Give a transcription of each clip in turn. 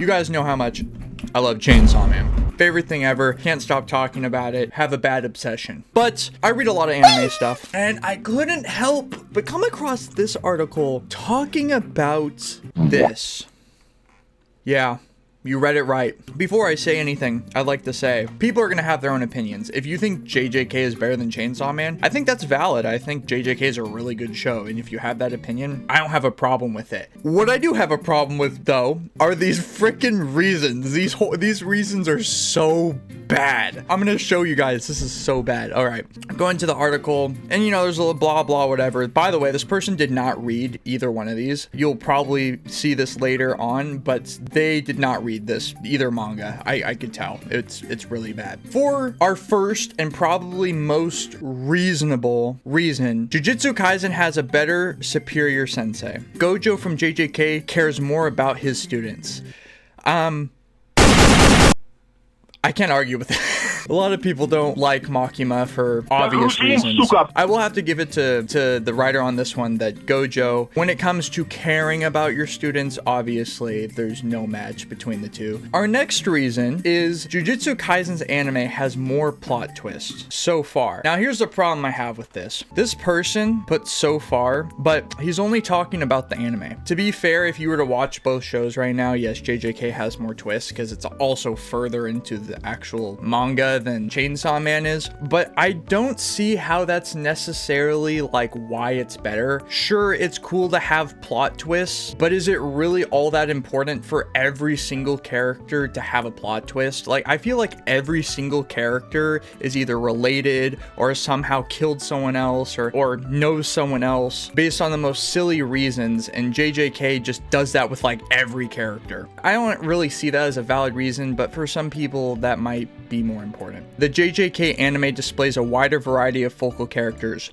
You guys know how much I love Chainsaw Man. Favorite thing ever. Can't stop talking about it. Have a bad obsession. But I read a lot of anime stuff, and I couldn't help but come across this article talking about this. Yeah. You read it right. Before I say anything, I'd like to say, people are going to have their own opinions. If you think JJK is better than Chainsaw Man, I think that's valid. I think JJK is a really good show, and if you have that opinion, I don't have a problem with it. What I do have a problem with, though, are these freaking reasons. These reasons are so bad. I'm going to show you guys. This is so bad. All right. Go into the article, and you know, there's a little blah, blah, whatever. By the way, this person did not read either one of these. You'll probably see this later on, but they did not read this either manga. I could tell it's really bad. For our first and probably most reasonable reason, Jujutsu Kaisen has a better superior sensei. Gojo from JJK cares more about his students. I can't argue with it. A lot of people don't like Makima for obvious reasons. I will have to give it to the writer on this one that Gojo, when it comes to caring about your students, obviously there's no match between the two. Our next reason is Jujutsu Kaisen's anime has more plot twists so far. Now here's the problem I have with this. This person put so far, but he's only talking about the anime. To be fair, if you were to watch both shows right now, yes, JJK has more twists because it's also further into the actual manga than Chainsaw Man is, but I don't see how that's necessarily like why it's better. Sure, it's cool to have plot twists, but is it really all that important for every single character to have a plot twist? Like, I feel like every single character is either related or somehow killed someone else or knows someone else based on the most silly reasons, and JJK just does that with like every character. I don't really see that as a valid reason, but for some people that might be more important. The JJK anime displays a wider variety of focal characters.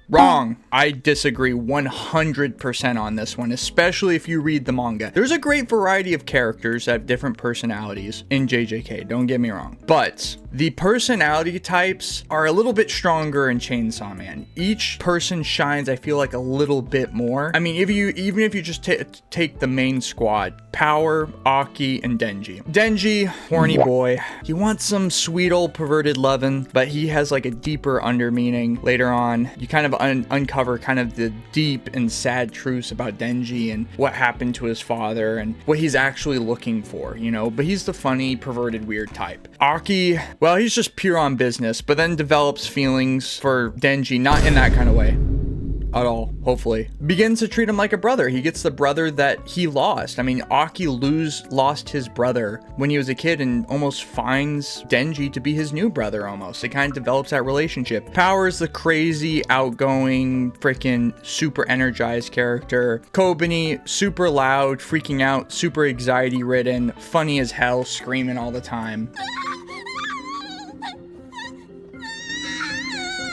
Wrong. I disagree 100% on this one, especially if you read the manga. There's a great variety of characters that have different personalities in JJK, don't get me wrong. But the personality types are a little bit stronger in Chainsaw Man. Each person shines, I feel like, a little bit more. I mean, even if you just take the main squad, Power, Aki, and Denji. Denji, horny boy. He wants some sweet old perverted lovin', but he has like a deeper under meaning later on. You kind of uncover kind of the deep and sad truths about Denji and what happened to his father and what he's actually looking for, you know, but he's the funny, perverted, weird type. Aki, well, he's just pure on business, but then develops feelings for Denji, not in that kind of way at all, hopefully. Begins to treat him like a brother. He gets the brother that he lost. I mean, Aki lost his brother when he was a kid and almost finds Denji to be his new brother almost. It kind of develops that relationship. Power is the crazy, outgoing, freaking super energized character. Kobani, super loud, freaking out, super anxiety ridden, funny as hell, screaming all the time.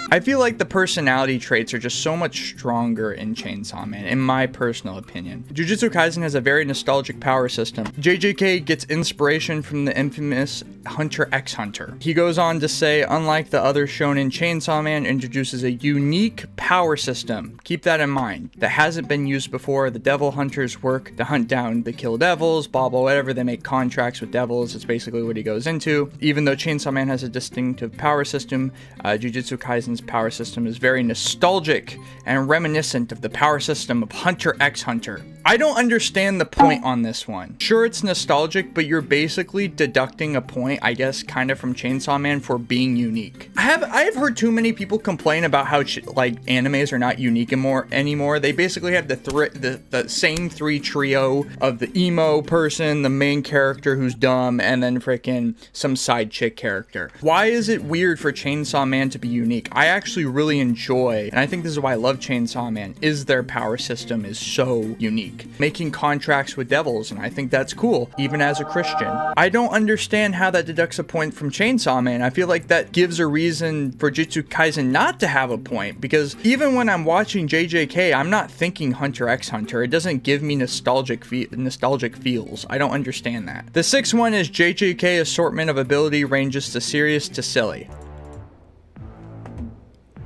I feel like the personality traits are just so much stronger in Chainsaw Man, in my personal opinion. Jujutsu Kaisen has a very nostalgic power system. JJK gets inspiration from the infamous Hunter x Hunter. He goes on to say, unlike the other shonen, Chainsaw Man introduces a unique power system. Keep that in mind. That hasn't been used before. The devil hunters work to hunt down the kill devils, blah, blah, whatever. They make contracts with devils. It's basically what he goes into. Even though Chainsaw Man has a distinctive power system, Jujutsu Kaisen's power system is very nostalgic and reminiscent of the power system of Hunter x Hunter. I don't understand the point on this one. Sure, it's nostalgic, but you're basically deducting a point, I guess, kind of from Chainsaw Man for being unique. I have heard too many people complain about how like animes are not unique anymore. They basically have the same three trio of the emo person, the main character who's dumb, and then freaking some side chick character. Why is it weird for Chainsaw Man to be unique? I actually really enjoy, and I think this is why I love Chainsaw Man, is their power system is so unique. Making contracts with devils, and I think that's cool, even as a Christian. I don't understand how that deducts a point from Chainsaw Man. I feel like that gives a reason for Jujutsu Kaisen not to have a point, because even when I'm watching JJK, I'm not thinking Hunter x Hunter. It doesn't give me nostalgic feels. I don't understand that. The sixth one is JJK assortment of ability ranges to serious to silly.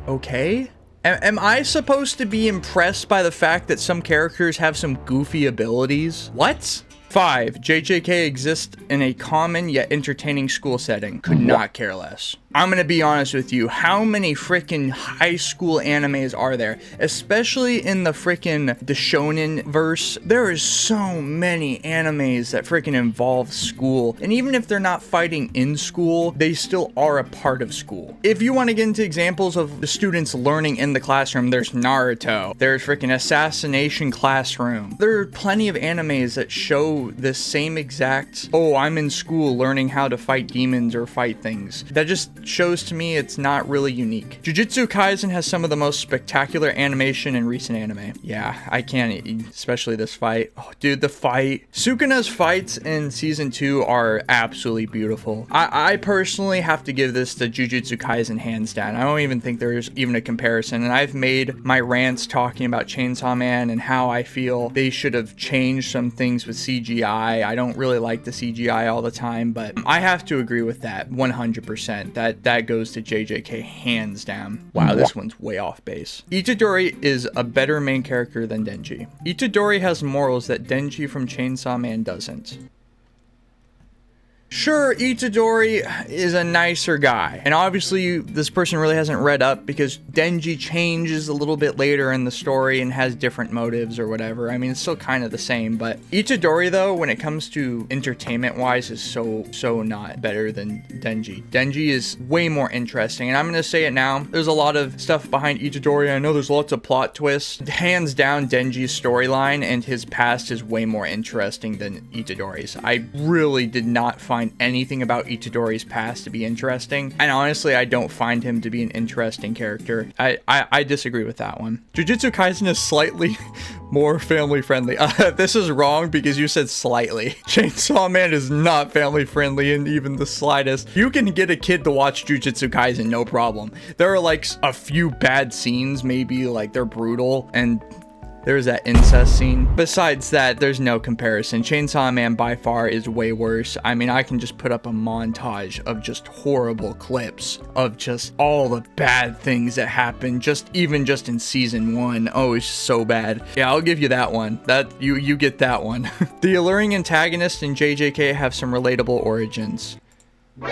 Okay. Am I supposed to be impressed by the fact that some characters have some goofy abilities? What? 5. JJK exists in a common yet entertaining school setting. Could not care less. I'm gonna be honest with you, how many freaking high school animes are there? Especially in the shonen verse, there is so many animes that freaking involve school. And even if they're not fighting in school, they still are a part of school. If you want to get into examples of the students learning in the classroom, there's Naruto, there's freaking Assassination Classroom. There are plenty of animes that show this same exact, oh, I'm in school learning how to fight demons or fight things. That just shows to me it's not really unique. Jujutsu Kaisen has some of the most spectacular animation in recent anime. Yeah, I can't, especially this fight. Oh, dude, the fight. Sukuna's fights in season 2 are absolutely beautiful. I personally have to give this to Jujutsu Kaisen hands down. I don't even think there's even a comparison. And I've made my rants talking about Chainsaw Man and how I feel they should have changed some things with CGI. I don't really like the CGI all the time, but I have to agree with that 100%. That goes to JJK hands down. Wow, this one's way off base. Itadori is a better main character than Denji. Itadori has morals that Denji from Chainsaw Man doesn't. Sure, Itadori is a nicer guy, and obviously this person really hasn't read up because Denji changes a little bit later in the story and has different motives or whatever. I mean, it's still kind of the same, but Itadori, though, when it comes to entertainment-wise, is so not better than Denji. Denji is way more interesting, and I'm gonna say it now. There's a lot of stuff behind Itadori. I know there's lots of plot twists. Hands down, Denji's storyline and his past is way more interesting than Itadori's. I really did not find anything about Itadori's past to be interesting, and honestly I don't find him to be an interesting character. I disagree with that one. Jujutsu Kaisen is slightly more family friendly. This is wrong because you said slightly. Chainsaw Man is not family friendly in even the slightest. You can get a kid to watch Jujutsu Kaisen, no problem. There are like a few bad scenes, maybe like they're brutal, and there's that incest scene. Besides that, there's no comparison. Chainsaw Man by far is way worse. I mean, I can just put up a montage of just horrible clips of just all the bad things that happen, even just in season 1. Oh, it's so bad. Yeah, I'll give you that one. You get that one. The alluring antagonist and JJK have some relatable origins. Do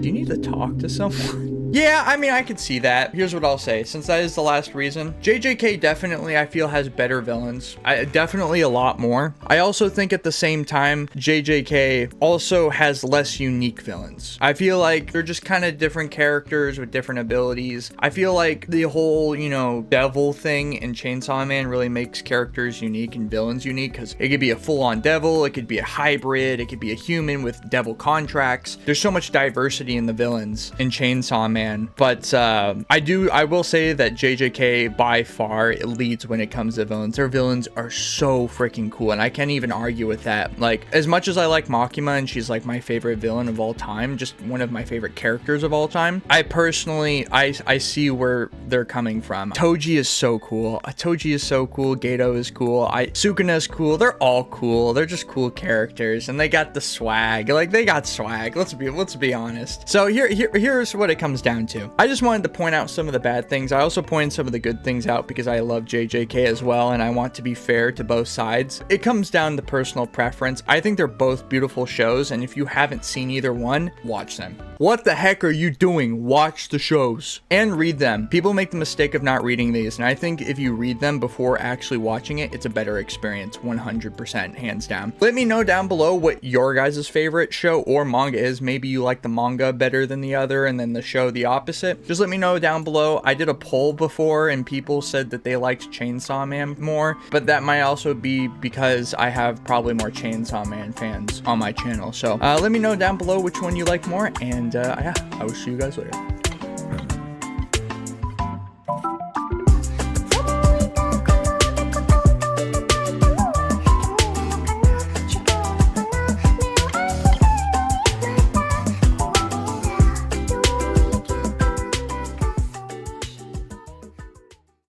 you need to talk to someone? Yeah, I mean, I could see that. Here's what I'll say, since that is the last reason. JJK definitely, I feel, has better villains. Definitely a lot more. I also think at the same time, JJK also has less unique villains. I feel like they're just kind of different characters with different abilities. I feel like the whole, devil thing in Chainsaw Man really makes characters unique and villains unique, because it could be a full-on devil, it could be a hybrid, it could be a human with devil contracts. There's so much diversity in the villains in Chainsaw Man. But I will say that JJK by far leads when it comes to villains. Their villains are so freaking cool, and I can't even argue with that. Like, as much as I like Makima and she's like my favorite villain of all time, just one of my favorite characters of all time, I personally I see where they're coming from. Toji is so cool. Toji is so cool. Gato is cool. Sukuna is cool. They're all cool. They're just cool characters, and they got the swag. Like, they got swag. Let's be honest. So here's what it comes down to. I just wanted to point out some of the bad things. I also pointed some of the good things out because I love JJK as well, and I want to be fair to both sides. It comes down to personal preference. I think they're both beautiful shows, and if you haven't seen either one, watch them. What the heck are you doing? Watch the shows and read them. People make the mistake of not reading these, and I think if you read them before actually watching it, it's a better experience, 100%, hands down. Let me know down below what your guys' favorite show or manga is. Maybe you like the manga better than the other, and then the show the opposite. Just let me know down below. I did a poll before, and people said that they liked Chainsaw Man more, but that might also be because I have probably more Chainsaw Man fans on my channel. So let me know down below which one you like more, and yeah, I will see you guys later.